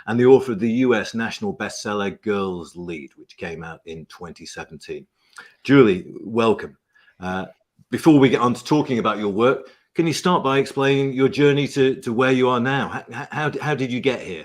and the author of the US national bestseller Girls Lead, which came out in 2017. Julie, welcome. Before we get on to talking about your work, can you start by explaining your journey to where you are now? How did you get here?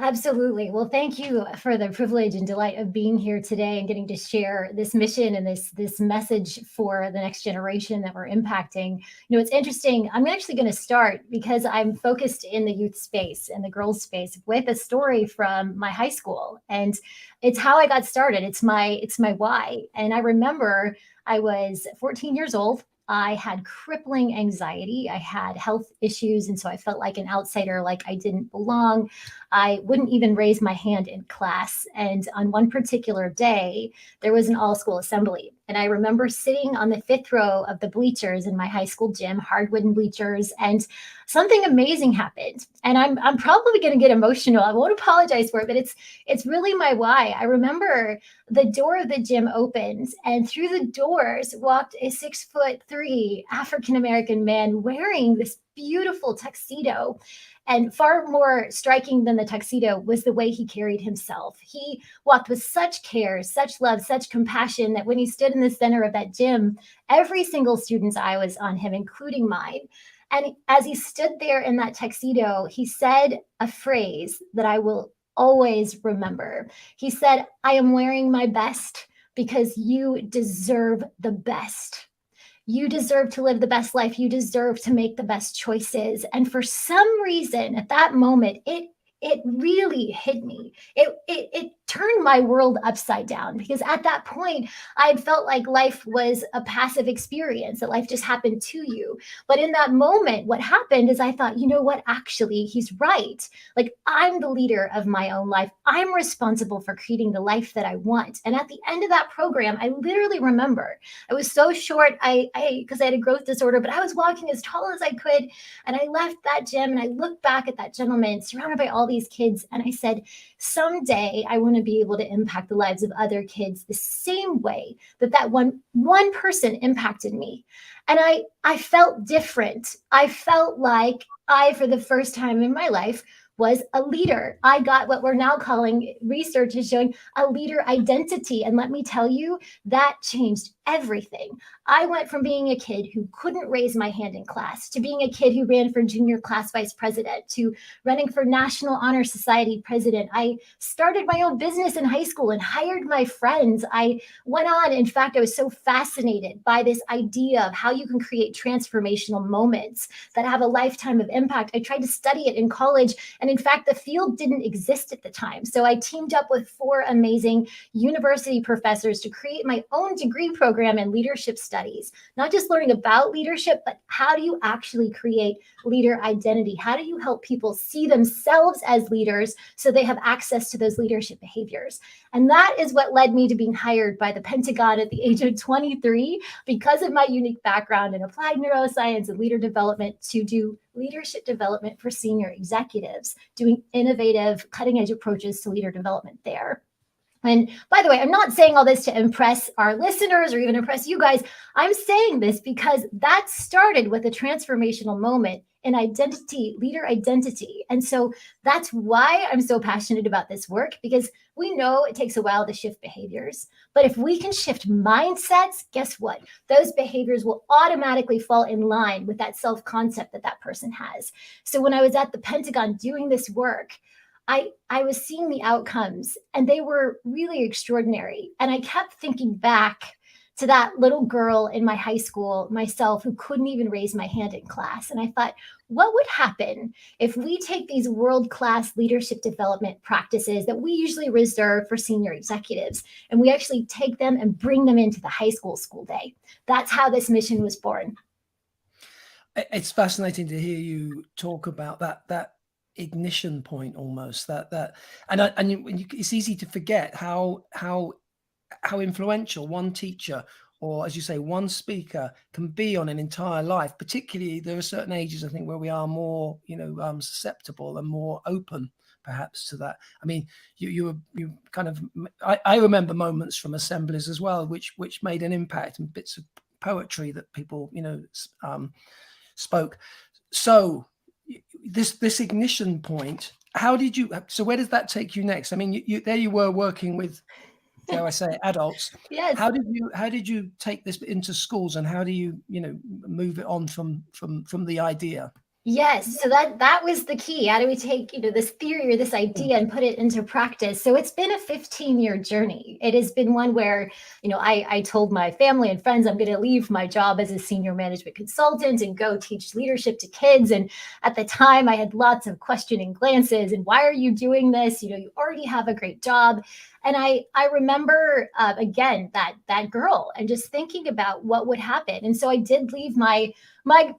Absolutely. Well, thank you for the privilege and delight of being here today and getting to share this mission and this message for the next generation that we're impacting. It's interesting. I'm actually going to start because I'm focused in the youth space and the girls space with a story from my high school, and it's how I got started. It's my why. And I remember I was 14 years old. I had crippling anxiety. I had health issues. And so I felt like an outsider, like I didn't belong. I wouldn't even raise my hand in class. And on one particular day, there was an all-school assembly. And I remember sitting on the 5th row of the bleachers in my high school gym, hard wooden bleachers, and something amazing happened. And I'm probably going to get emotional. I won't apologize for it, but it's really my why. I remember the door of the gym opened, and through the doors walked a 6'3" African-American man wearing this beautiful tuxedo. And far more striking than the tuxedo was the way he carried himself. He walked with such care, such love, such compassion that when he stood in the center of that gym, every single student's eye was on him, including mine. And as he stood there in that tuxedo, he said a phrase that I will always remember. He said, "I am wearing my best because you deserve the best. You deserve to live the best life. You deserve to make the best choices." And for some reason, at that moment, it really hit me. It turned my world upside down, because at that point, I had felt like life was a passive experience, that life just happened to you. But in that moment, what happened is I thought, you know what? Actually, he's right. Like, I'm the leader of my own life. I'm responsible for creating the life that I want. And at the end of that program, I literally remember, I was so short, because I had a growth disorder, but I was walking as tall as I could. And I left that gym and I looked back at that gentleman surrounded by all these kids. And I said, someday I want to be able to impact the lives of other kids the same way that one person impacted me. And I felt different. I felt like I, for the first time in my life, was a leader. I got what we're now calling, research is showing, a leader identity. And let me tell you, that changed everything. I went from being a kid who couldn't raise my hand in class to being a kid who ran for junior class vice president to running for National Honor Society president. I started my own business in high school and hired my friends. I went on. In fact, I was so fascinated by this idea of how you can create transformational moments that have a lifetime of impact. I tried to study it in college. And in fact, the field didn't exist at the time. So I teamed up with 4 amazing university professors to create my own degree program in leadership studies, not just learning about leadership, but how do you actually create leader identity? How do you help people see themselves as leaders so they have access to those leadership behaviors? And that is what led me to being hired by the Pentagon at the age of 23, because of my unique background in applied neuroscience and leader development, to do leadership development for senior executives, doing innovative, cutting-edge approaches to leader development there. And by the way, I'm not saying all this to impress our listeners or even impress you guys. I'm saying this because that started with a transformational moment in identity, leader identity. And so that's why I'm so passionate about this work, because we know it takes a while to shift behaviors. But if we can shift mindsets, guess what? Those behaviors will automatically fall in line with that self-concept that person has. So when I was at the Pentagon doing this work, I was seeing the outcomes, and they were really extraordinary. And I kept thinking back to that little girl in my high school, myself, who couldn't even raise my hand in class. And I thought, what would happen if we take these world-class leadership development practices that we usually reserve for senior executives, and we actually take them and bring them into the high school day? That's how this mission was born. It's fascinating to hear you talk about that ignition point, almost it's easy to forget how influential one teacher, or as you say, one speaker, can be on an entire life. Particularly, there are certain ages, I think, where we are more susceptible and more open perhaps to that. I mean, you kind of, I remember moments from assemblies as well which made an impact, and bits of poetry that people spoke. So this ignition point, how did you, so where does that take you next? I mean, there you were working with, dare I say, adults. Yes. How did you take this into schools, and how do you move it on from the idea? Yes, so that was the key. How do we take, this theory or this idea and put it into practice? So it's been a 15-year journey. It has been one where, I told my family and friends I'm going to leave my job as a senior management consultant and go teach leadership to kids. And at the time, I had lots of questioning glances. And why are you doing this? You already have a great job. And I remember, again, that girl and just thinking about what would happen. And so I did leave my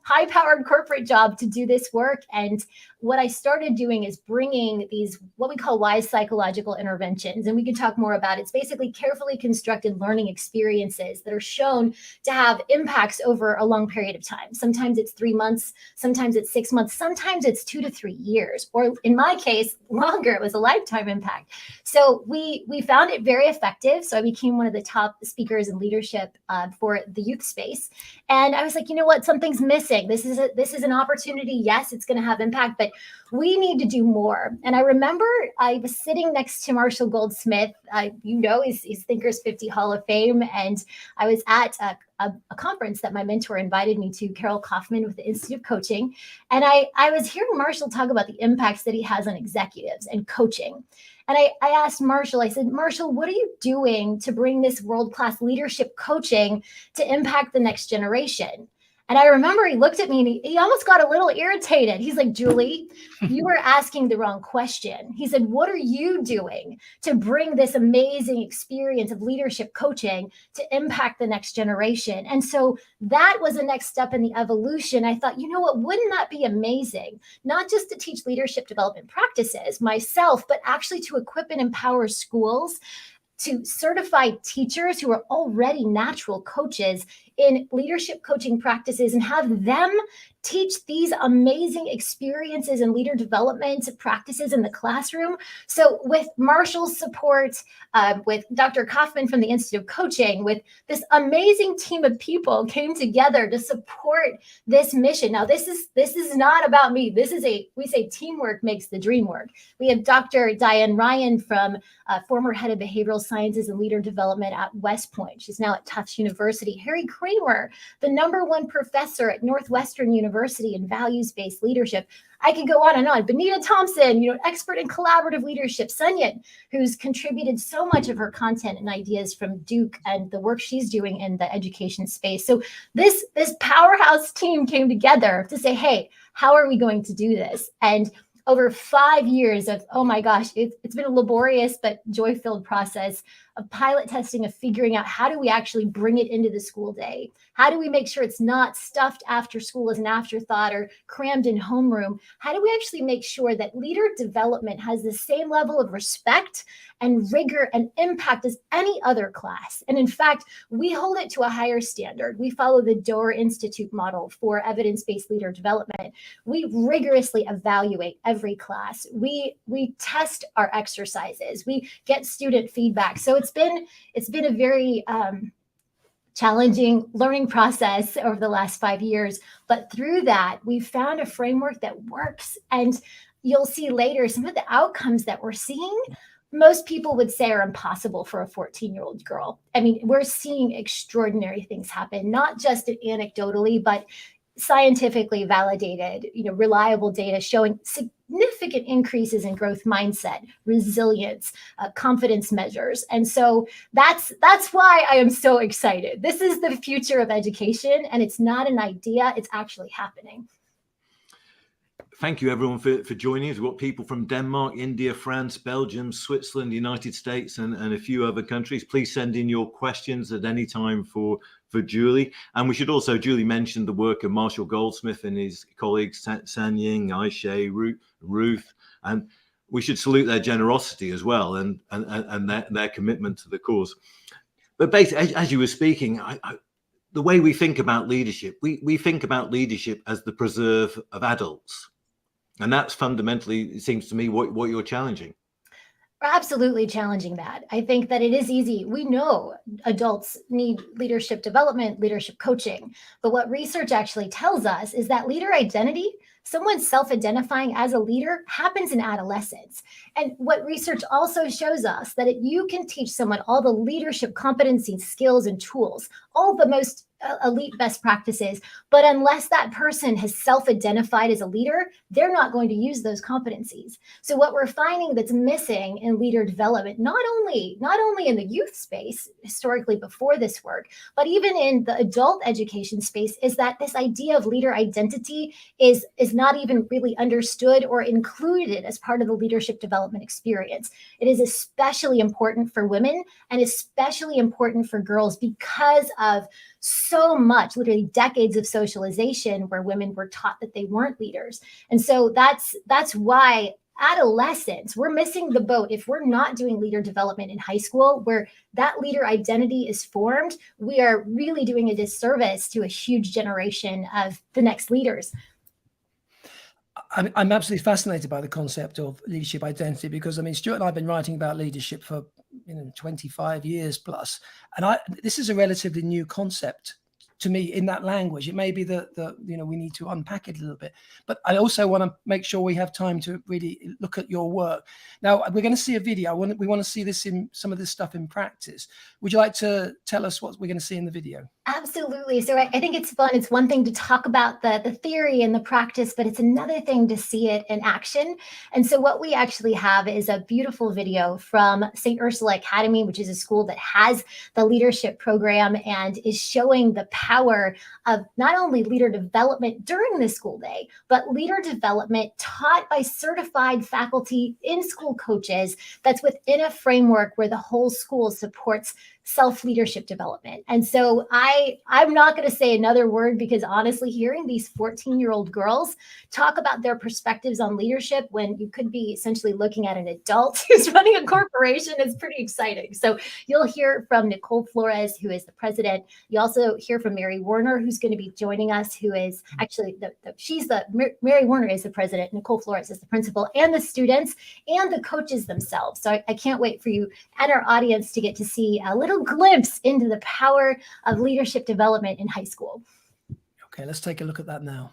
high-powered corporate job to do this work. And what I started doing is bringing these, what we call wise psychological interventions. And we can talk more about it. It's basically carefully constructed learning experiences that are shown to have impacts over a long period of time. Sometimes it's 3 months, sometimes it's 6 months, sometimes it's 2 to 3 years, or in my case, longer. It was a lifetime impact. So we found it very effective. So I became one of the top speakers in leadership for the youth space. And I was like, you know what, something's missing. This is an opportunity. Yes, it's going to have impact, but we need to do more. And I remember I was sitting next to Marshall Goldsmith. He's Thinkers50 Hall of Fame. And I was at a conference that my mentor invited me to, Carol Kaufman with the Institute of Coaching. And I was hearing Marshall talk about the impacts that he has on executives and coaching. And I asked Marshall, I said, Marshall, what are you doing to bring this world-class leadership coaching to impact the next generation? And I remember he looked at me and he almost got a little irritated. He's like, Julie, you were asking the wrong question. He said, what are you doing to bring this amazing experience of leadership coaching to impact the next generation? And so that was the next step in the evolution. I thought, you know what, wouldn't that be amazing? Not just to teach leadership development practices myself, but actually to equip and empower schools to certify teachers who are already natural coaches in leadership coaching practices and have them teach these amazing experiences and leader development practices in the classroom. So with Marshall's support, with Dr. Kaufman from the Institute of Coaching, with this amazing team of people came together to support this mission. Now, this is not about me. We say teamwork makes the dream work. We have Dr. Diane Ryan from former head of behavioral sciences and leader development at West Point. She's now at Tufts University. Harry Kramer, the #1 professor at Northwestern University in values-based leadership. I could go on and on. Benita Thompson, expert in collaborative leadership. Sunyan, who's contributed so much of her content and ideas from Duke and the work she's doing in the education space. So this powerhouse team came together to say, hey, how are we going to do this? And over 5 years of, oh my gosh, it's been a laborious but joy-filled process of pilot testing, of figuring out how do we actually bring it into the school day? How do we make sure it's not stuffed after school as an afterthought or crammed in homeroom? How do we actually make sure that leader development has the same level of respect and rigor and impact as any other class? And in fact, we hold it to a higher standard. We follow the Doerr Institute model for evidence-based leader development. We rigorously evaluate every class. We test our exercises. We get student feedback. So it's been a very challenging learning process over the last 5 years. But through that, we've found a framework that works. And you'll see later some of the outcomes that we're seeing, most people would say are impossible for a 14-year-old girl. I mean, we're seeing extraordinary things happen, not just anecdotally, but scientifically validated, reliable data showing significant increases in growth mindset, resilience, confidence measures. And so that's why I am so excited. This is the future of education, and it's not an idea, it's actually happening. Thank you, everyone, for joining us. We've got people from Denmark, India, France, Belgium, Switzerland, the United States, and a few other countries. Please send in your questions at any time for Julie. And we should also, Julie mentioned the work of Marshall Goldsmith and his colleagues, San Ying, Aisha, Ruth, and we should salute their generosity as well and their commitment to the cause. But basically, as you were speaking, the way we think about leadership, we think about leadership as the preserve of adults. And that's fundamentally, it seems to me, what you're challenging. We're absolutely challenging that. I think that it is easy. We know adults need leadership development, leadership coaching. But what research actually tells us is that leader identity someone self-identifying as a leader happens in adolescence. And what research also shows us that you can teach someone all the leadership competencies, skills, and tools, all the most elite best practices, but unless that person has self-identified as a leader, they're not going to use those competencies. So what we're finding that's missing in leader development, not only in the youth space historically before this work, but even in the adult education space, is that this idea of leader identity is not even really understood or included as part of the leadership development experience. It is especially important for women and especially important for girls because of so much, literally decades of socialization where women were taught that they weren't leaders. And so that's why adolescents, we're missing the boat. If we're not doing leader development in high school, where that leader identity is formed, we are really doing a disservice to a huge generation of the next leaders. I'm absolutely fascinated by the concept of leadership identity, because I mean, Stuart and I have been writing about leadership for 25 years plus, and this is a relatively new concept to me in that language. It may be that we need to unpack it a little bit, but I also want to make sure we have time to really look at your work. Now we're going to see a video. We want to see this in some of this stuff in practice. Would you like to tell us what we're going to see in the video? Absolutely. So I think it's fun. It's one thing to talk about the theory and the practice, but it's another thing to see it in action. And so what we actually have is a beautiful video from St. Ursula Academy, which is a school that has the leadership program and is showing the power of not only leader development during the school day, but leader development taught by certified faculty in-school coaches that's within a framework where the whole school supports self-leadership development. And so I'm not going to say another word, because honestly, hearing these 14-year-old girls talk about their perspectives on leadership when you could be essentially looking at an adult who's running a corporation is pretty exciting. So you'll hear from Nicole Flores, who is the president. You also hear from Mary Warner, who's going to be joining us, who is actually Mary Warner is the president, Nicole Flores is the principal, and the students and the coaches themselves. So I can't wait for you and our audience to get to see a little glimpse into the power of leadership development in high school. Okay, let's take a look at that now.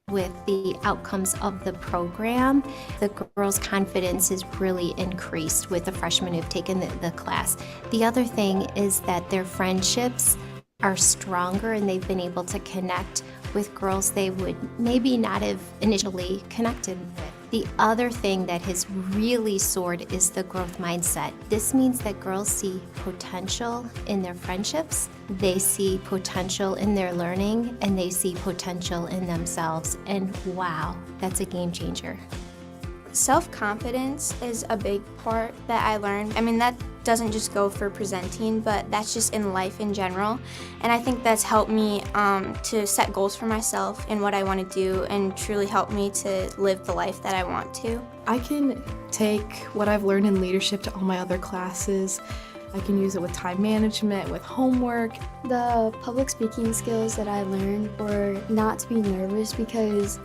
With the outcomes of the program, the girls' confidence is really increased with the freshmen who've taken the class. The other thing is that their friendships are stronger, and they've been able to connect with girls they would maybe not have initially connected with. The other thing that has really soared is the growth mindset. This means that girls see potential in their friendships, they see potential in their learning, and they see potential in themselves. And wow, that's a game changer. Self-confidence is a big part that I learned. I mean, that doesn't just go for presenting, but that's just in life in general. And I think that's helped me to set goals for myself and what I want to do, and truly helped me to live the life that I want to. I can take what I've learned in leadership to all my other classes. I can use it with time management, with homework. The public speaking skills that I learned were not to be nervous, because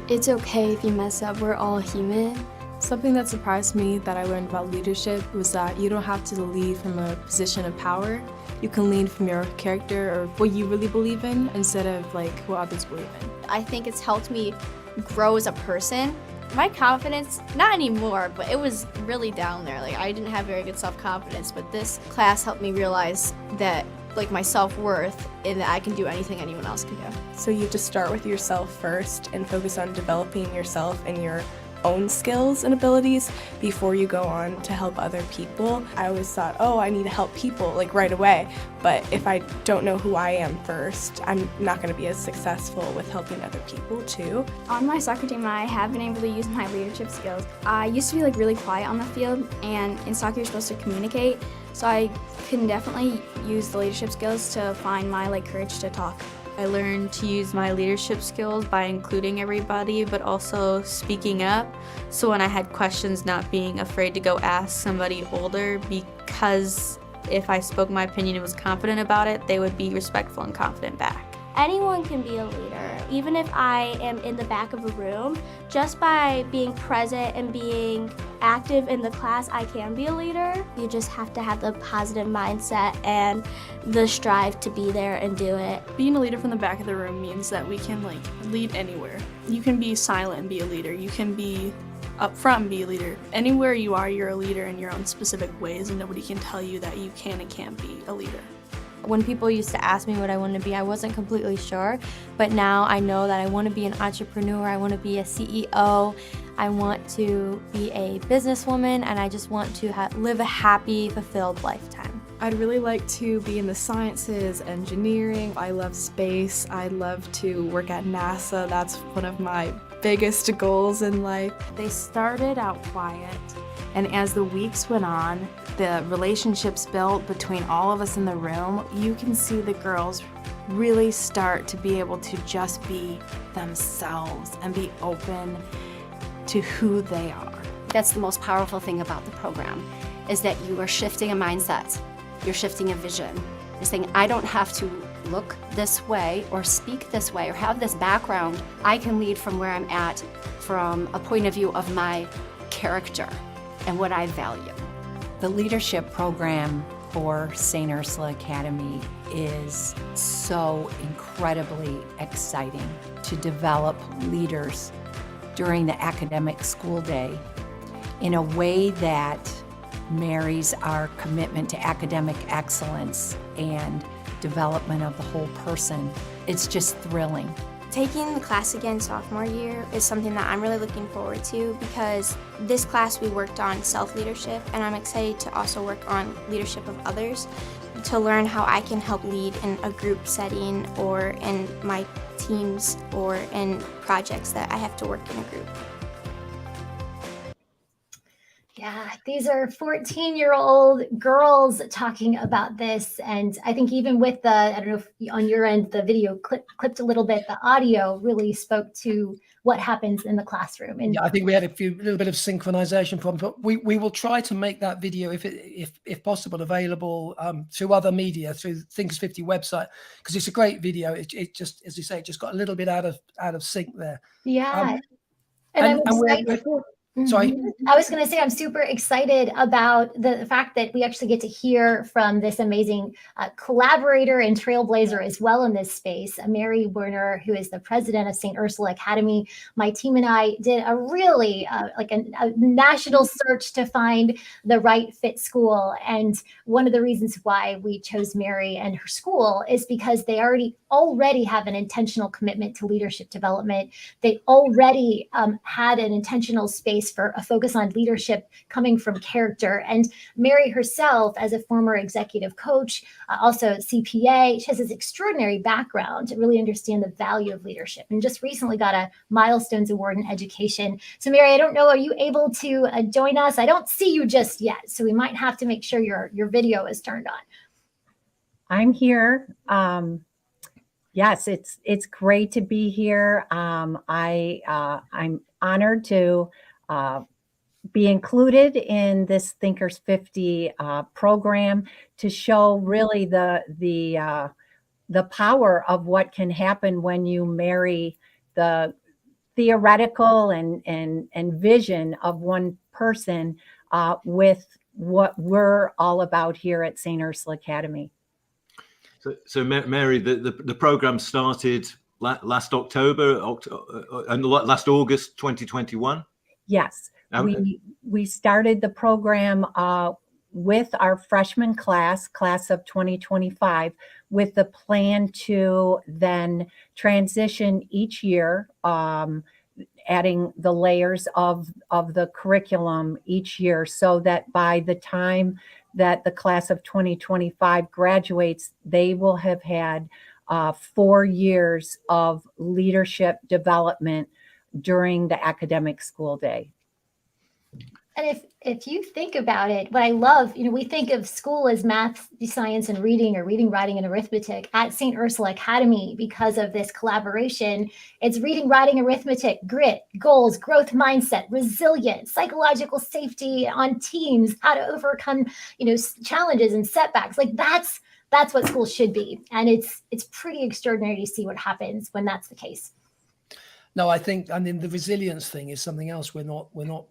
it's okay if you mess up, we're all human. Something that surprised me that I learned about leadership was that you don't have to lead from a position of power. You can lead from your character or what you really believe in, instead of like what others believe in. I think it's helped me grow as a person. My confidence, not anymore, but it was really down there. Like, I didn't have very good self-confidence, but this class helped me realize that, like, my self-worth, and that I can do anything anyone else can do. So you just start with yourself first and focus on developing yourself and your own skills and abilities before you go on to help other people. I always thought, oh, I need to help people like right away, but if I don't know who I am first, I'm not going to be as successful with helping other people too. On my soccer team, I have been able to use my leadership skills. I used to be like really quiet on the field, and in soccer you're supposed to communicate, so I can definitely use the leadership skills to find my courage to talk. I learned to use my leadership skills by including everybody, but also speaking up. So when I had questions, not being afraid to go ask somebody older, because if I spoke my opinion and was confident about it, they would be respectful and confident back. Anyone can be a leader, even if I am in the back of a room. Just by being present and being active in the class, I can be a leader. You just have to have the positive mindset and the strive to be there and do it. Being a leader from the back of the room means that we can lead anywhere. You can be silent and be a leader. You can be upfront and be a leader. Anywhere you are, you're a leader in your own specific ways, and nobody can tell you that you can and can't be a leader. When people used to ask me what I wanted to be, I wasn't completely sure, but now I know that I want to be an entrepreneur, I want to be a CEO, I want to be a businesswoman, and I just want to live a happy, fulfilled lifetime. I'd really like to be in the sciences, engineering. I love space. I'd love to work at NASA. That's one of my biggest goals in life. They started out quiet, and as the weeks went on, the relationships built between all of us in the room, you can see the girls really start to be able to just be themselves and be open to who they are. That's the most powerful thing about the program, is that you are shifting a mindset. You're shifting a vision. You're saying, I don't have to look this way or speak this way or have this background. I can lead from where I'm at, from a point of view of my character and what I value. The leadership program for St. Ursula Academy is so incredibly exciting to develop leaders during the academic school day in a way that marries our commitment to academic excellence and development of the whole person. It's just thrilling. Taking the class again sophomore year is something that I'm really looking forward to, because this class we worked on self-leadership, and I'm excited to also work on leadership of others, to learn how I can help lead in a group setting or in my teams or in projects that I have to work in a group. Yeah, these are 14-year-old girls talking about this. And I think even with the, I don't know if on your end, the video clipped a little bit, the audio really spoke to what happens in the classroom. And yeah, I think we had a little bit of synchronization problems, but we will try to make that video, if possible, available through other media, through Thinkers50 website, because it's a great video. It just, as you say, it just got a little bit out of sync there. Yeah. And sorry. I was going to say, I'm super excited about the fact that we actually get to hear from this amazing collaborator and trailblazer as well in this space, Mary Werner, who is the president of St. Ursula Academy. My team and I did a really a national search to find the right fit school. And one of the reasons why we chose Mary and her school is because they already have an intentional commitment to leadership development. They already had an intentional space for a focus on leadership coming from character. And Mary herself, as a former executive coach, also CPA, she has this extraordinary background to really understand the value of leadership, and just recently got a Milestones Award in education. So Mary, I don't know, are you able to join us? I don't see you just yet, so we might have to make sure your video is turned on. I'm here. Yes, it's great to be here. I'm honored to be included in this Thinkers50 program to show really the power of what can happen when you marry the theoretical and vision of one person with what we're all about here at St. Ursula Academy. So Mary, the program started last October and last August 2021. Yes, we started the program with our freshman class of 2025, with the plan to then transition each year, adding the layers of the curriculum each year, so that by the time that the class of 2025 graduates, they will have had 4 years of leadership development during the academic school day. And if you think about it, what I love, we think of school as math, science, and reading, or reading, writing, and arithmetic. At St. Ursula Academy, because of this collaboration, it's reading, writing, arithmetic, grit, goals, growth mindset, resilience, psychological safety on teams, how to overcome, challenges and setbacks. Like that's what school should be. And it's pretty extraordinary to see what happens when that's the case. No, I think, the resilience thing is something else we're not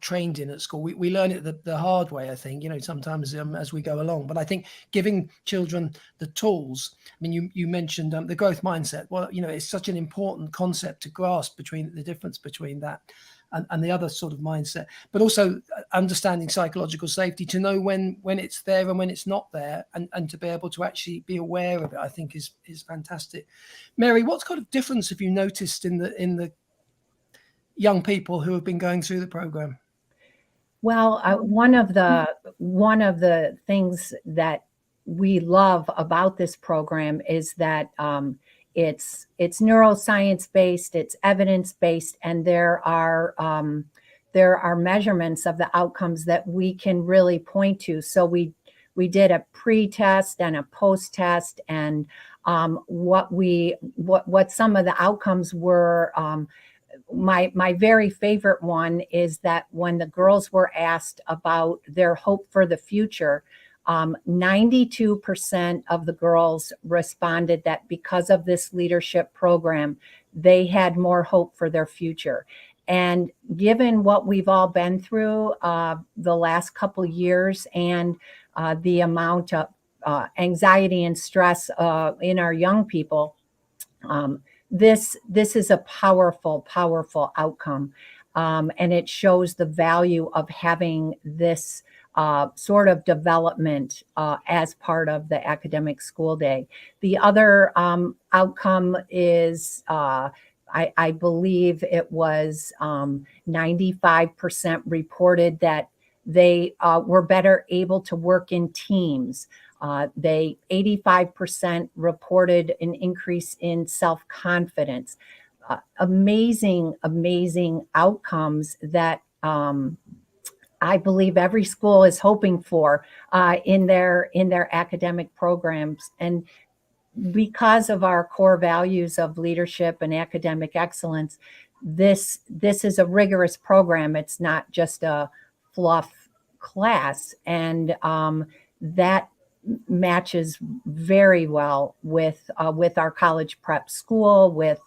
trained in at school. We learn it the hard way, I think, sometimes as we go along. But I think giving children the tools, I mean, you mentioned the growth mindset. Well, it's such an important concept to grasp, between the difference between that and the other sort of mindset, but also understanding psychological safety, to know when it's there and when it's not there, and to be able to actually be aware of it, I think is fantastic. Mary, what kind of difference have you noticed in the young people who have been going through the program? Well, one of the things that we love about this program is that it's neuroscience based, it's evidence based, and there are measurements of the outcomes that we can really point to. So we did a pre-test and a post-test, and what some of the outcomes were. My very favorite one is that when the girls were asked about their hope for the future, 92% of the girls responded that because of this leadership program, they had more hope for their future. And given what we've all been through the last couple years, and the amount of anxiety and stress in our young people, this is a powerful outcome. And it shows the value of having this sort of development as part of the academic school day. The other outcome is, I believe it was 95% reported that they were better able to work in teams. 85% reported an increase in self-confidence. Amazing outcomes that I believe every school is hoping for in their academic programs. And because of our core values of leadership and academic excellence, this is a rigorous program. It's not just a fluff class, and that matches very well with our college prep school, with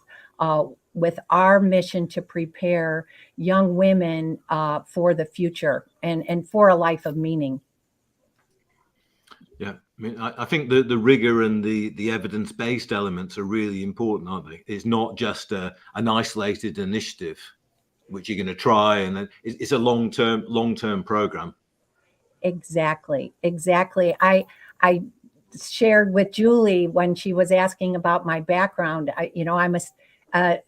our mission to prepare young women for the future and for a life of meaning. Yeah, I mean, I think the rigor and the evidence-based elements are really important, aren't they? It's not just an isolated initiative which you're going to try, and it's a long-term program. Exactly. I shared with Julie when she was asking about my background. I'm a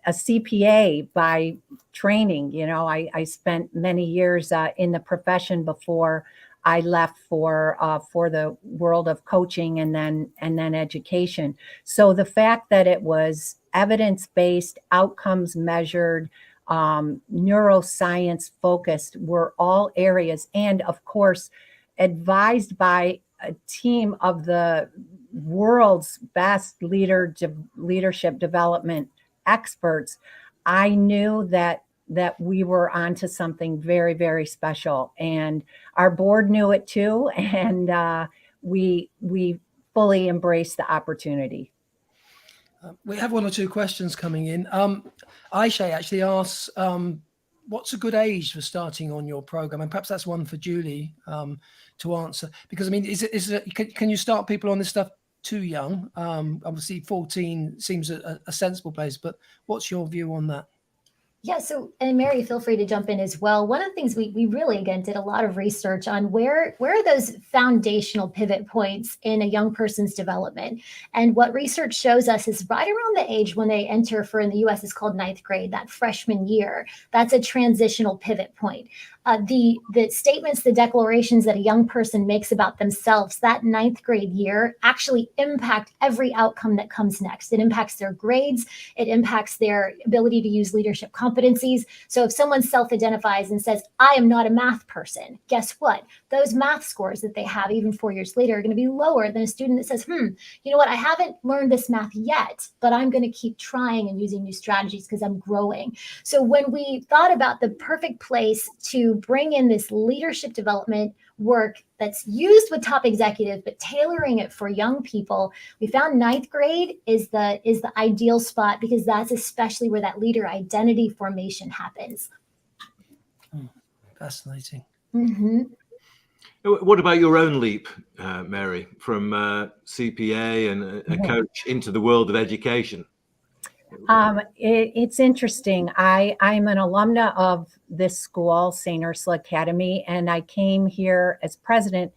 CPA by training. I spent many years in the profession before I left for the world of coaching and then education. So the fact that it was evidence-based, outcomes measured, neuroscience focused were all areas, and of course advised by a team of the world's best leadership development experts. I knew that we were onto something very, very special, and our board knew it too, and we fully embraced the opportunity. We have one or two questions coming in. Aisha actually asks, what's a good age for starting on your program? And perhaps that's one for Julie to answer, because I mean, can you start people on this stuff too young? Obviously 14 seems a sensible place, but what's your view on that? Yeah, so, and Mary, feel free to jump in as well. One of the things we really, again, did a lot of research on where are those foundational pivot points in a young person's development. And what research shows us is right around the age when they enter, for in the US, it's called 9th grade, that freshman year. That's a transitional pivot point. The statements, the declarations that a young person makes about themselves, that 9th grade year actually impact every outcome that comes next. It impacts their grades. It impacts their ability to use leadership competencies. So if someone self-identifies and says, I am not a math person, guess what? Those math scores that they have even 4 years later are going to be lower than a student that says, you know what, I haven't learned this math yet, but I'm going to keep trying and using new strategies because I'm growing. So when we thought about the perfect place to bring in this leadership development work that's used with top executives, but tailoring it for young people, we found 9th grade is the ideal spot, because that's especially where that leader identity formation happens. Fascinating. Mm-hmm. What about your own leap, Mary, from CPA and a coach into the world of education? It's interesting. I'm an alumna of this school, St. Ursula Academy, and I came here as president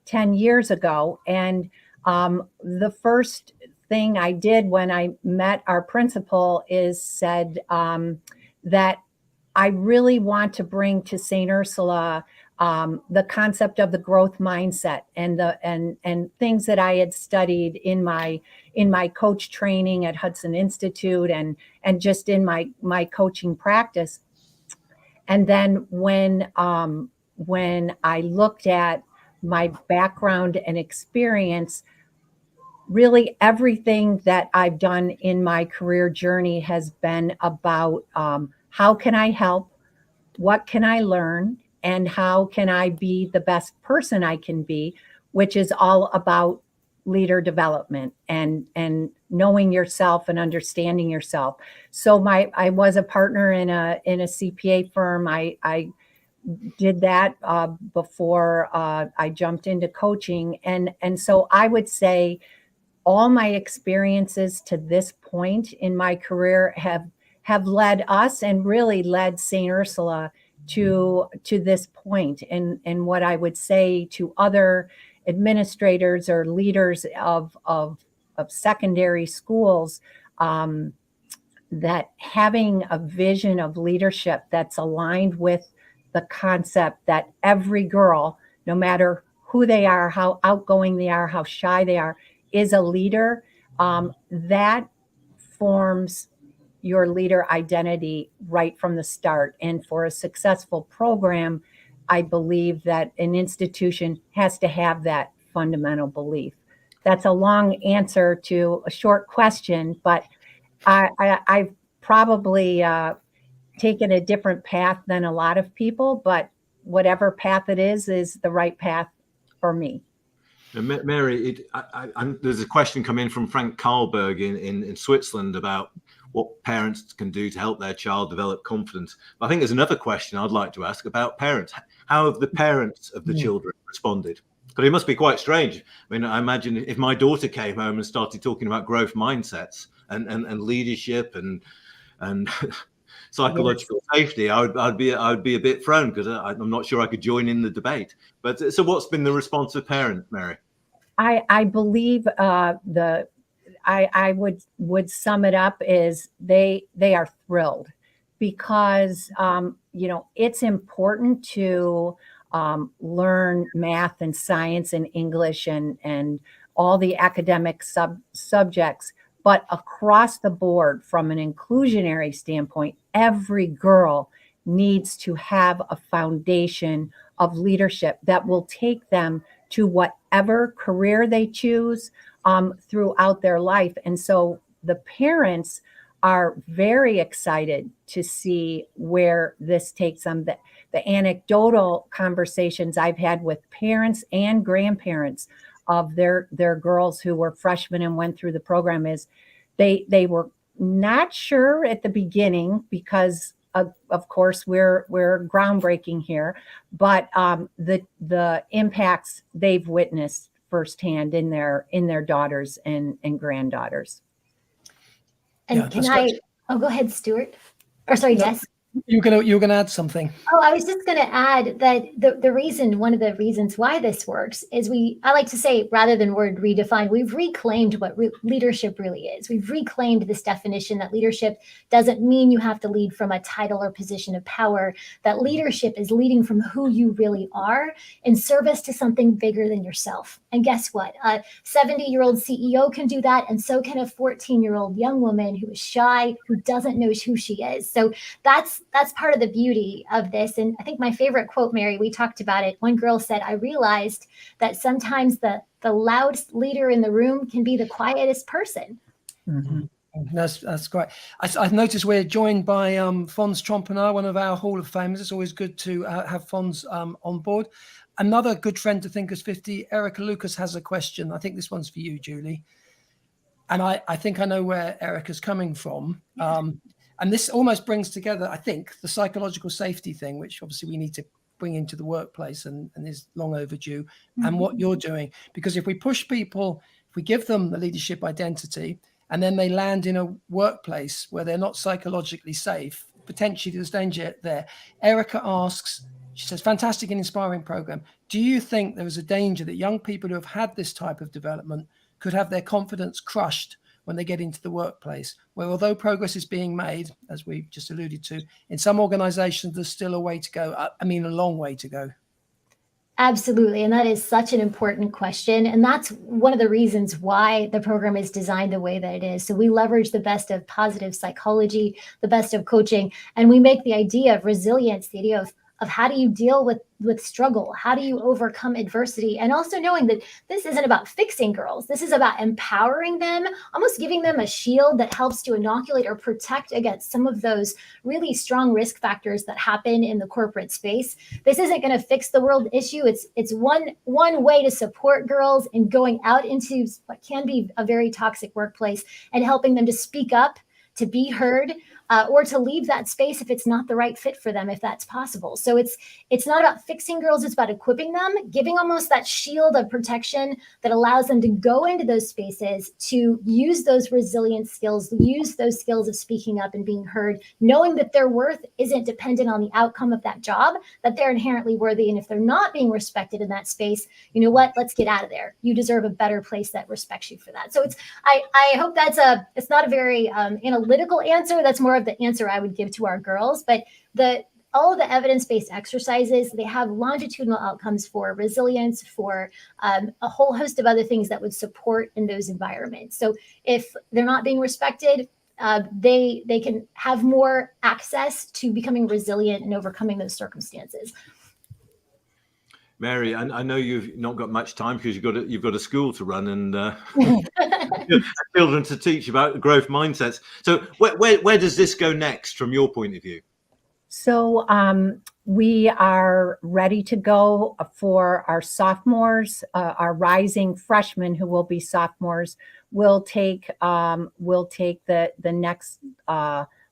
10 years ago. And the first thing I did when I met our principal is said that I really want to bring to St. Ursula the concept of the growth mindset and things that I had studied in my coach training at Hudson Institute and just in my coaching practice. And then when I looked at my background and experience, really everything that I've done in my career journey has been about how can I help, what can I learn, and how can I be the best person I can be, which is all about leader development and knowing yourself and understanding yourself. So I was a partner in a CPA firm. I did that before I jumped into coaching, and so I would say all my experiences to this point in my career have led us and really led St. Ursula to this point. And what I would say to other administrators or leaders of secondary schools, that having a vision of leadership that's aligned with the concept that every girl, no matter who they are, how outgoing they are, how shy they are, is a leader, that forms your leader identity right from the start. And for a successful program, I believe that an institution has to have that fundamental belief. That's a long answer to a short question, but I've probably taken a different path than a lot of people, but whatever path it is the right path for me. Mary, there's a question come in from Frank Karlberg in Switzerland about what parents can do to help their child develop confidence. But I think there's another question I'd like to ask about parents. How have the parents of the children responded? Because it must be quite strange. I mean, I imagine if my daughter came home and started talking about growth mindsets and leadership and psychological safety, I'd be a bit thrown because I'm not sure I could join in the debate. But so what's been the response of parents, Mary? I believe I would sum it up is they are thrilled because it's important to learn math and science and English and all the academic subjects, but across the board from an inclusionary standpoint, every girl needs to have a foundation of leadership that will take them to whatever career they choose throughout their life. And so the parents are very excited to see where this takes them. The anecdotal conversations I've had with parents and grandparents of their girls who were freshmen and went through the program is they were not sure at the beginning because of course we're groundbreaking here, but the impacts they've witnessed firsthand in their daughters and granddaughters. And go ahead, Stuart. Or sorry, Jess. You're gonna add something. Oh, I was just gonna add that one of the reasons why this works is I like to say, rather than word redefine, we've reclaimed what leadership really is. We've reclaimed this definition that leadership doesn't mean you have to lead from a title or position of power, that leadership is leading from who you really are in service to something bigger than yourself. And guess what? A 70-year-old CEO can do that, and so can a 14-year-old young woman who is shy, who doesn't know who she is. So that's part of the beauty of this. And I think my favorite quote, Mary, we talked about it. One girl said, I realized that sometimes the loudest leader in the room can be the quietest person. Mm-hmm. That's great. I've noticed we're joined by Fons Trompenaar, one of our Hall of Famers. It's always good to have Fons on board. Another good friend to Thinkers50, Erica Lucas, has a question. I think this one's for you, Julie. And I think I know where Erica's coming from. And this almost brings together, I think, the psychological safety thing, which obviously we need to bring into the workplace and is long overdue, and what you're doing. Because if we push people, if we give them the leadership identity, and then they land in a workplace where they're not psychologically safe, potentially there's danger there. Erica asks, she says, fantastic and inspiring program. Do you think there is a danger that young people who have had this type of development could have their confidence crushed when they get into the workplace, where although progress is being made, as we just alluded to, in some organizations, there's still a way to go. I mean, a long way to go. Absolutely. And that is such an important question. And that's one of the reasons why the program is designed the way that it is. So we leverage the best of positive psychology, the best of coaching, and we make the idea of resilience, the idea of how do you deal with struggle? How do you overcome adversity? And also knowing that this isn't about fixing girls. This is about empowering them, almost giving them a shield that helps to inoculate or protect against some of those really strong risk factors that happen in the corporate space. This isn't going to fix the world issue. It's one way to support girls in going out into what can be a very toxic workplace and helping them to speak up, to be heard, or to leave that space if it's not the right fit for them, if that's possible. So it's not about fixing girls, it's about equipping them, giving almost that shield of protection that allows them to go into those spaces, to use those resilience skills, use those skills of speaking up and being heard, knowing that their worth isn't dependent on the outcome of that job, that they're inherently worthy. And if they're not being respected in that space, you know what, let's get out of there. You deserve a better place that respects you for that. So I hope it's not a very analytical answer. That's more of the answer I would give to our girls, but all of the evidence-based exercises, they have longitudinal outcomes for resilience, for a whole host of other things that would support in those environments. So if they're not being respected, they can have more access to becoming resilient and overcoming those circumstances. Mary, I know you've not got much time because you've got a school to run and children to teach about growth mindsets. So where does this go next from your point of view? So we are ready to go for our sophomores, our rising freshmen who will be sophomores. Will take the next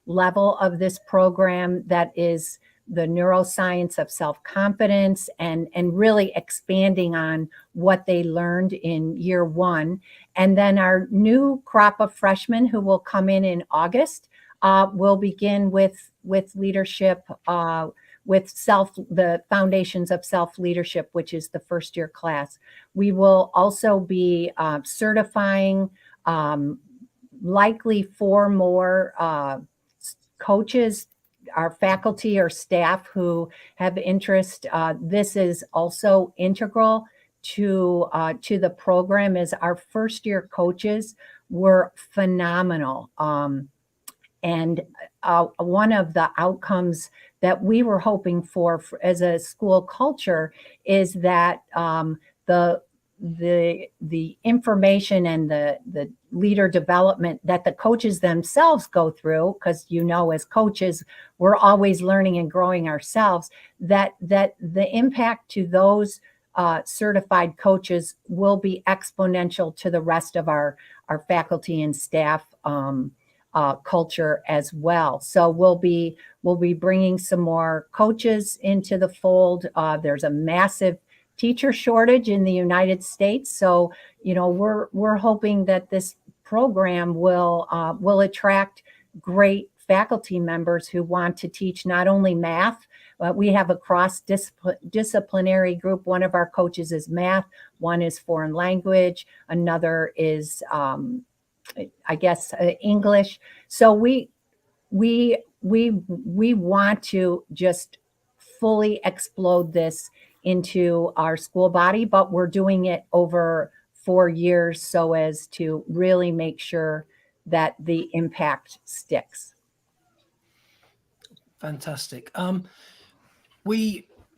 level of this program, that is the neuroscience of self-confidence, and really expanding on what they learned in year one. And then our new crop of freshmen who will come in will begin with leadership, with the foundations of self-leadership, which is the first year class. We will also be certifying likely 4 more coaches, our faculty or staff who have interest. This is also integral to the program, as our first year coaches were phenomenal. And one of the outcomes that we were hoping for as a school culture is that the information and the leader development that the coaches themselves go through, because as coaches we're always learning and growing ourselves, that the impact to those certified coaches will be exponential to the rest of our faculty and staff culture as well. So we'll be bringing some more coaches into the fold. There's a massive teacher shortage in the United States, so we're hoping that this program will attract great faculty members who want to teach not only math, but we have a cross-disciplinary group. One of our coaches is math, one is foreign language, another is English. So we want to just fully explode this into our school body, but we're doing it over 4 years so as to really make sure that the impact sticks. Fantastic.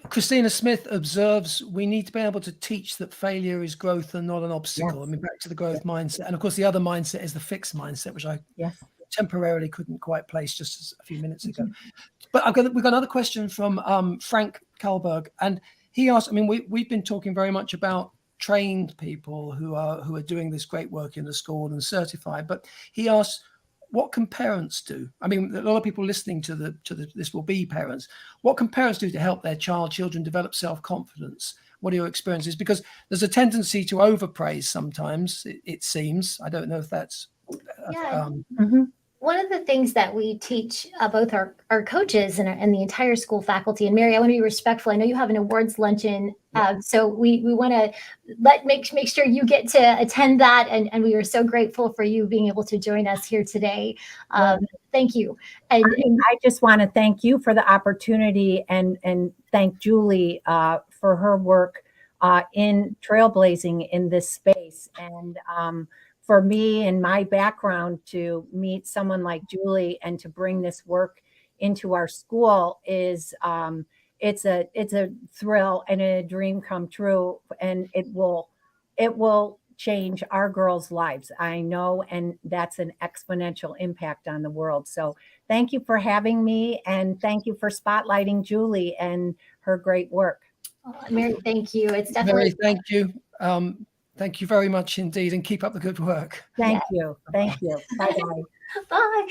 Christina Smith observes, we need to be able to teach that failure is growth and not an obstacle. Yes. I mean, back to the growth mindset. And of course, the other mindset is the fixed mindset, which I temporarily couldn't quite place just a few minutes ago. But we've got another question from Frank Kalberg. And he asked, I mean, we've been talking very much about trained people who are doing this great work in the school and certified. But he asked, what can parents do? I mean, a lot of people listening to this will be parents. What can parents do to help their children develop self-confidence? What are your experiences? Because there's a tendency to overpraise sometimes, it seems. I don't know if that's One of the things that we teach both our coaches and the entire school faculty, and Mary, I want to be respectful. I know you have an awards luncheon, so we want to make sure you get to attend that, and we are so grateful for you being able to join us here today. Thank you. And I just want to thank you for the opportunity and thank Julie for her work in trailblazing in this space. And for me and my background to meet someone like Julie and to bring this work into our school is it's a thrill and a dream come true, and it will change our girls' lives, I know, and that's an exponential impact on the world. So thank you for having me, and thank you for spotlighting Julie and her great work. Mary, thank you. It's definitely Mary, thank you. Thank you very much indeed, and keep up the good work. Thank you. Thank you. Bye-bye. Bye.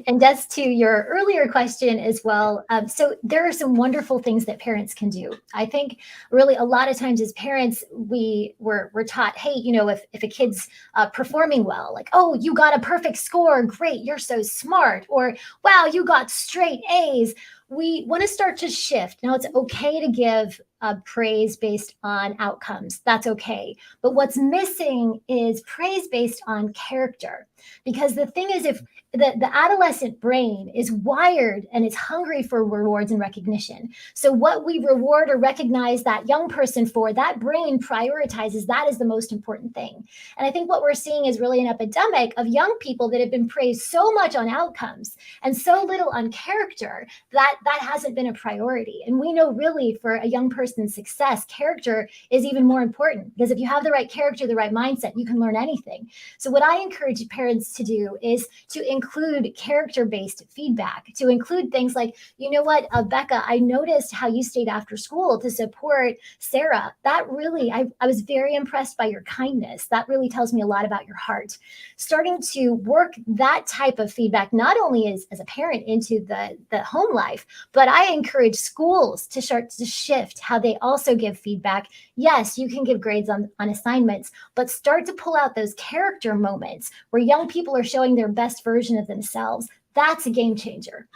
And just to your earlier question as well, so there are some wonderful things that parents can do. I think really a lot of times as parents, we're taught, hey, you know, if a kid's performing well, like, oh, you got a perfect score, great, you're so smart, or wow, you got straight A's. We want to start to shift. Now, it's okay to give praise based on outcomes. That's okay. But what's missing is praise based on character. Because the thing is, if the adolescent brain is wired and it's hungry for rewards and recognition. So what we reward or recognize that young person for, that brain prioritizes that as the most important thing. And I think what we're seeing is really an epidemic of young people that have been praised so much on outcomes and so little on character that hasn't been a priority. And we know really for a young person's success, character is even more important, because if you have the right character, the right mindset, you can learn anything. So what I encourage parents to do is to include character-based feedback, to include things like, you know what, Becca, I noticed how you stayed after school to support Sarah. That really, I was very impressed by your kindness. That really tells me a lot about your heart. Starting to work that type of feedback, not only as a parent into the home life, but I encourage schools to start to shift how they also give feedback. Yes, you can give grades on assignments, but start to pull out those character moments where young people are showing their best version of themselves. That's a game changer.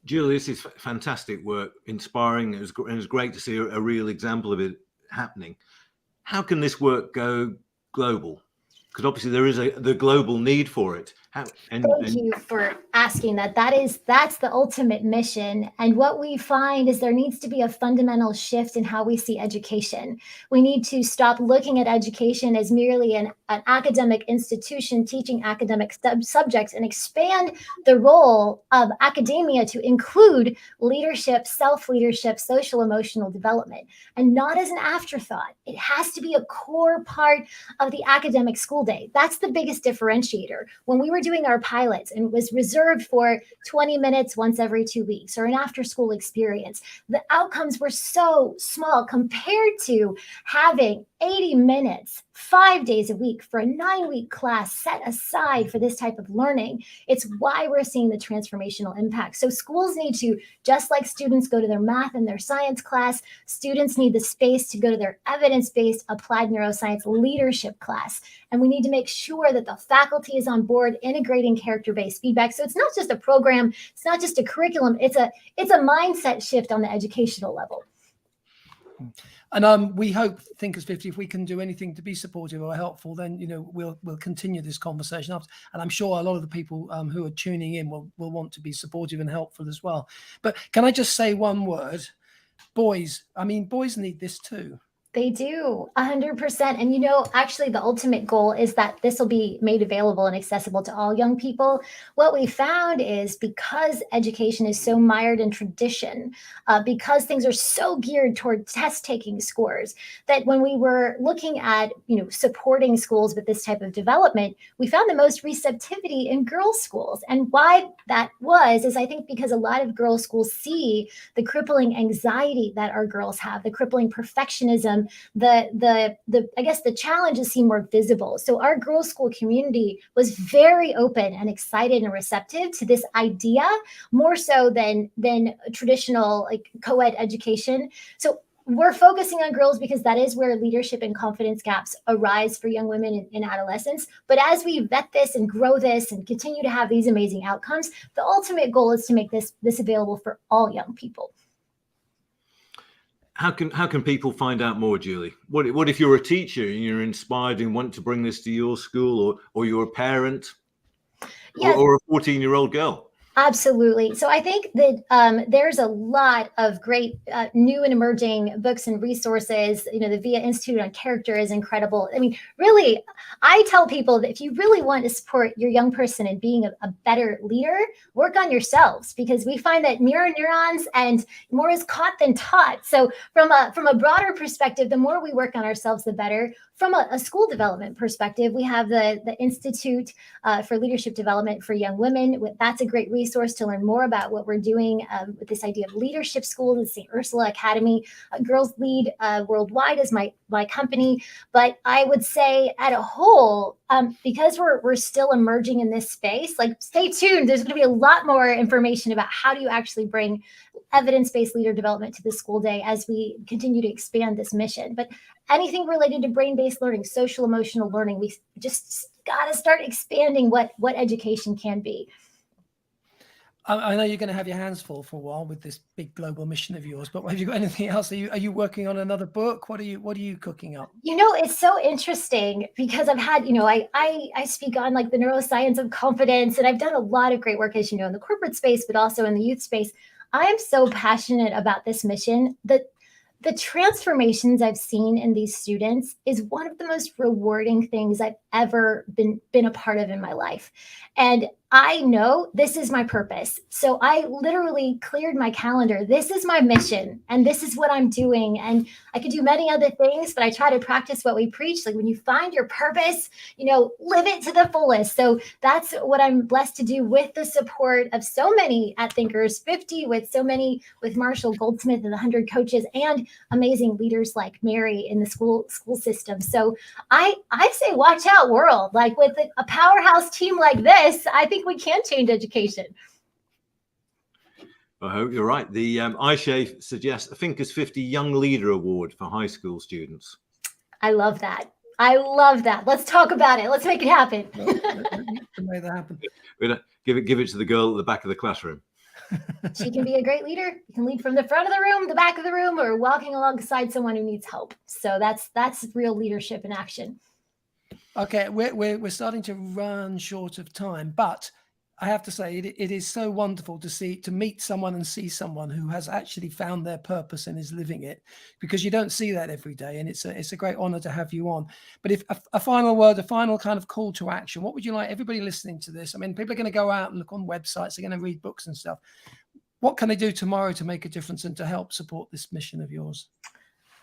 Julie, this is fantastic work, inspiring. It was great to see a real example of it happening. How can this work go global? Because obviously there is the global need for it. Thank you for asking that. That's the ultimate mission. And what we find is there needs to be a fundamental shift in how we see education. We need to stop looking at education as merely an academic institution teaching academic subjects and expand the role of academia to include leadership, self-leadership, social emotional development, and not as an afterthought. It has to be a core part of the academic school day. That's the biggest differentiator. When we were doing our pilots and it was reserved for 20 minutes once every 2 weeks or an after school experience, the outcomes were so small compared to having 80 minutes, 5 days a week for a 9-week class set aside for this type of learning. It's why we're seeing the transformational impact. So schools need to, just like students go to their math and their science class, students need the space to go to their evidence-based applied neuroscience leadership class. And we need to make sure that the faculty is on board integrating character-based feedback. So it's not just a program, it's not just a curriculum, it's a mindset shift on the educational level. And we hope Thinkers50, if we can do anything to be supportive or helpful, then we'll continue this conversation. And I'm sure a lot of the people who are tuning in will want to be supportive and helpful as well. But can I just say one word? Boys, boys need this too. They do, 100%. And actually the ultimate goal is that this will be made available and accessible to all young people. What we found is because education is so mired in tradition, because things are so geared toward test-taking scores, that when we were looking at, supporting schools with this type of development, we found the most receptivity in girls' schools. And why that was is I think because a lot of girls' schools see the crippling anxiety that our girls have, the crippling perfectionism I guess the challenges seem more visible. So our girls' school community was very open and excited and receptive to this idea, more so than traditional like co-ed education. So we're focusing on girls because that is where leadership and confidence gaps arise for young women in adolescence. But as we vet this and grow this and continue to have these amazing outcomes, the ultimate goal is to make this available for all young people. How can people find out more, Julie? What if you're a teacher and you're inspired and want to bring this to your school, or you're a parent, Yes. or a 14-year-old girl? Absolutely. So I think that there's a lot of great new and emerging books and resources. You know, the VIA Institute on Character is incredible. I mean, really, I tell people that if you really want to support your young person in being a better leader, work on yourselves, because we find that mirror neurons and more is caught than taught. So from a broader perspective, the more we work on ourselves, the better. From a school development perspective, we have the Institute for Leadership Development for Young Women. That's a great resource to learn more about what we're doing with this idea of leadership school. The St. Ursula Academy. Girls Lead Worldwide is my company. But I would say at a whole, because we're still emerging in this space, like stay tuned. There's going to be a lot more information about how do you actually bring evidence-based leader development to the school day as we continue to expand this mission. But anything related to brain-based learning, social emotional learning, we just got to start expanding what education can be. I know you're going to have your hands full for a while with this big global mission of yours, but have you got anything else? Are you working on another book? What are you cooking up? You know, it's so interesting because I've had, you know, I speak on like the neuroscience of confidence, and I've done a lot of great work, as you know, in the corporate space, but also in the youth space. I am so passionate about this mission that the transformations I've seen in these students is one of the most rewarding things I've ever been a part of in my life. And I know this is my purpose. So I literally cleared my calendar. This is my mission and this is what I'm doing. And I could do many other things, but I try to practice what we preach. Like when you find your purpose, you know, live it to the fullest. So that's what I'm blessed to do with the support of so many at Thinkers50, with Marshall Goldsmith and the 100 coaches and amazing leaders like Mary in the school system. So I say, watch out, world. Like with a powerhouse team like this, I think we can change education. I hope you're right. The iShay suggests a Thinkers50 Young Leader Award for high school students. I love that. Let's talk about it. Let's make it happen. Make that happen. Give it to the girl at the back of the classroom. She can be a great leader. You can lead from the front of the room, the back of the room, or walking alongside someone who needs help. So that's real leadership in action. Okay, we're starting to run short of time, but I have to say it is so wonderful to meet someone and see someone who has actually found their purpose and is living it, because you don't see that every day, and it's a great honor to have you on. But if a final word, a final kind of call to action, what would you like everybody listening to this? I mean, people are going to go out and look on websites, they're going to read books and stuff. What can they do tomorrow to make a difference and to help support this mission of yours?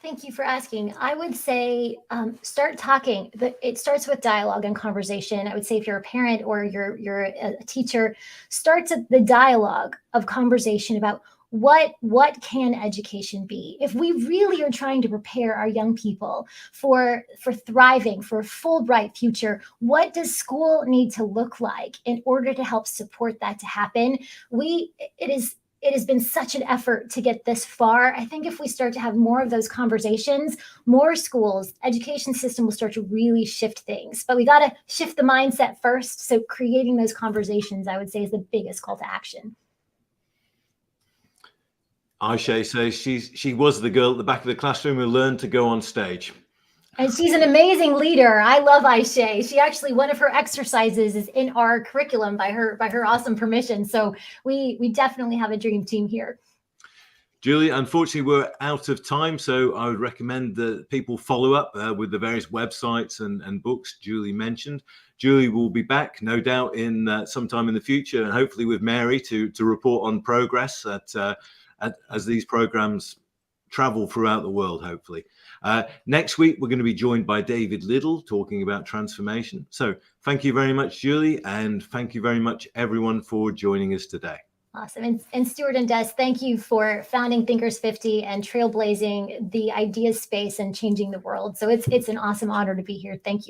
Thank you for asking. I would say start talking. It starts with dialogue and conversation. I would say if you're a parent or you're a teacher, start the dialogue of conversation about what can education be. If we really are trying to prepare our young people for thriving, for a full, bright future, what does school need to look like in order to help support that to happen? It has been such an effort to get this far. I think if we start to have more of those conversations, more schools, education system will start to really shift things. But we got to shift the mindset first. So creating those conversations, I would say, is the biggest call to action. iShay says she was the girl at the back of the classroom who learned to go on stage. And she's an amazing leader. I love iShay. She actually, one of her exercises is in our curriculum by her awesome permission. So we definitely have a dream team here. Julie, unfortunately, we're out of time, so I would recommend that people follow up with the various websites and books Julie mentioned. Julie will be back, no doubt, in sometime in the future, and hopefully with Mary to report on progress as these programs travel throughout the world, hopefully. Next week, we're going to be joined by David Liddell talking about transformation. So thank you very much, Julie, and thank you very much, everyone, for joining us today. Awesome. And Stuart and Des, thank you for founding Thinkers50 and trailblazing the ideas space and changing the world. So it's an awesome honor to be here. Thank you.